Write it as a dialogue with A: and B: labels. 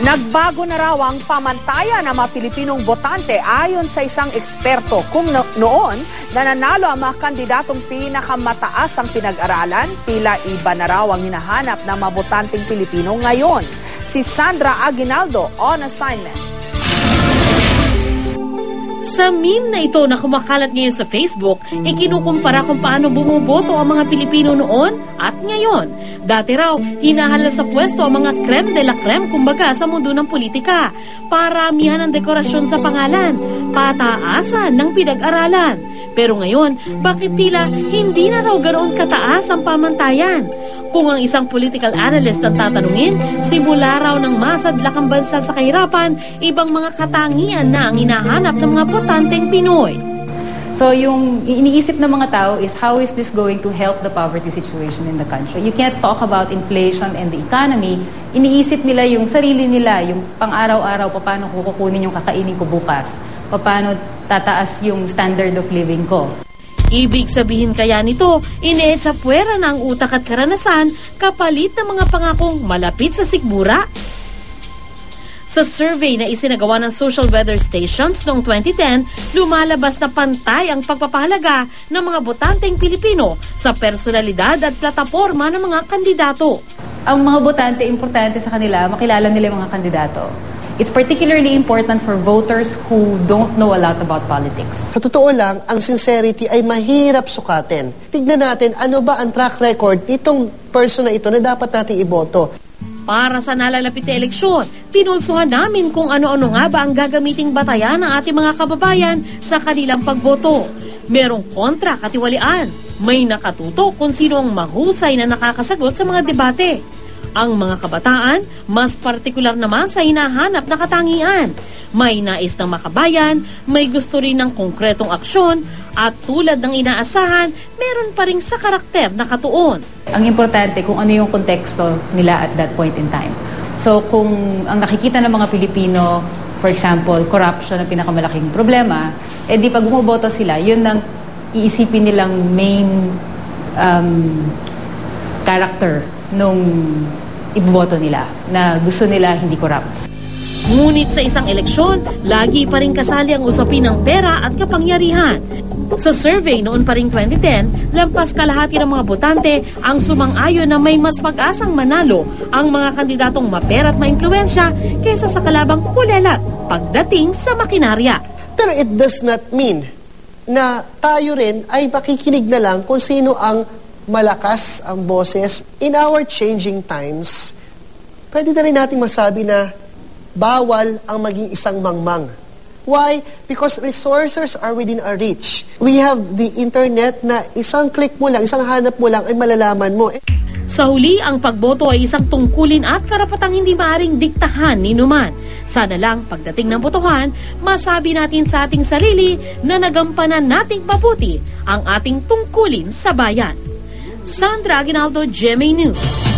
A: Nagbago na raw ang pamantayan ng mga Pilipinong botante ayon sa isang eksperto. Kung noon, nananalo ang mga kandidatong pinakamataas ang pinag-aralan, tila iba na raw ang hinahanap ng mga botanteng Pilipino ngayon. Si Sandra Aguinaldo on assignment.
B: Sa meme na ito na kumakalat ngayon sa Facebook, ikinukumpara kung paano bumuboto ang mga Pilipino noon at ngayon. Dati raw, hinahala sa pwesto ang mga creme de la creme kumbaga sa mundo ng politika. Paramihan ang dekorasyon sa pangalan, pataasan ng pinag-aralan. Pero ngayon, bakit tila hindi na raw ganoon kataas ang pamantayan? Kung ang isang political analyst ang tatanungin, simula raw ng masadlak ang bansa sa kahirapan, ibang mga katangian na ang hinahanap ng mga botanteng Pinoy.
C: So yung iniisip ng mga tao is how is this going to help the poverty situation in the country? You can't talk about inflation and the economy. Iniisip nila yung sarili nila, yung pang-araw-araw, paano kukunin yung kakainin ko bukas, paano tataas yung standard of living ko.
B: Ibig sabihin kaya nito, ineetsapwera na ang utak at karanasan kapalit ng mga pangakong malapit sa sikmura? Sa survey na isinagawa ng Social Weather Stations noong 2010, lumalabas na pantay ang pagpapahalaga ng mga botanteng Pilipino sa personalidad at plataporma ng mga kandidato.
C: Ang mga botante, importante sa kanila, makilala nila yung mga kandidato. It's particularly important for voters who don't know a lot about politics.
D: Sa totoo lang, ang sincerity ay mahirap sukatin. Tignan natin ano ba ang track record nitong person na ito na dapat nating iboto.
B: Para sa nalalapit na eleksyon, pinulsuhan namin kung ano-ano nga ba ang gagamiting batayan ng ating mga kababayan sa kanilang pagboto. Merong kontra katiwalian. May nakatuto kung sino ang mahusay na nakakasagot sa mga debate. Ang mga kabataan, mas partikular naman sa hinahanap na katangian. May nais ng makabayan, may gusto rin ng konkretong aksyon, at tulad ng inaasahan, meron pa rin sa karakter na katuon.
C: Ang importante kung ano yung konteksto nila at that point in time. So kung ang nakikita ng mga Pilipino, for example, corruption ang pinakamalaking problema, di pag bumoboto sila, yun ang iisipin nilang main character nung iboboto nila, na gusto nila hindi corrupt.
B: Ngunit sa isang eleksyon, lagi pa rin kasali ang usapin ng pera at kapangyarihan. Sa survey noon pa ring 2010, lampas kalahati ng mga botante ang sumang-ayon na may mas pag-asang manalo ang mga kandidatong mapera at maimpluwensya kaysa sa kalabang kulelat pagdating sa makinarya.
D: Pero it does not mean na tayo rin ay makikinig na lang kung sino ang malakas ang boses. In our changing times, pwede na rin nating masabi na bawal ang maging isang mangmang. Why? Because resources are within our reach. We have the internet na isang click mo lang, isang hanap mo lang ay malalaman mo.
B: Sa huli, ang pagboto ay isang tungkulin at karapatang hindi maaring diktahan ni numan. Sana lang pagdating ng botohan, masabi natin sa ating sarili na nagampanan nating mabuti ang ating tungkulin sa bayan. Sandra Aguinaldo, GMA News.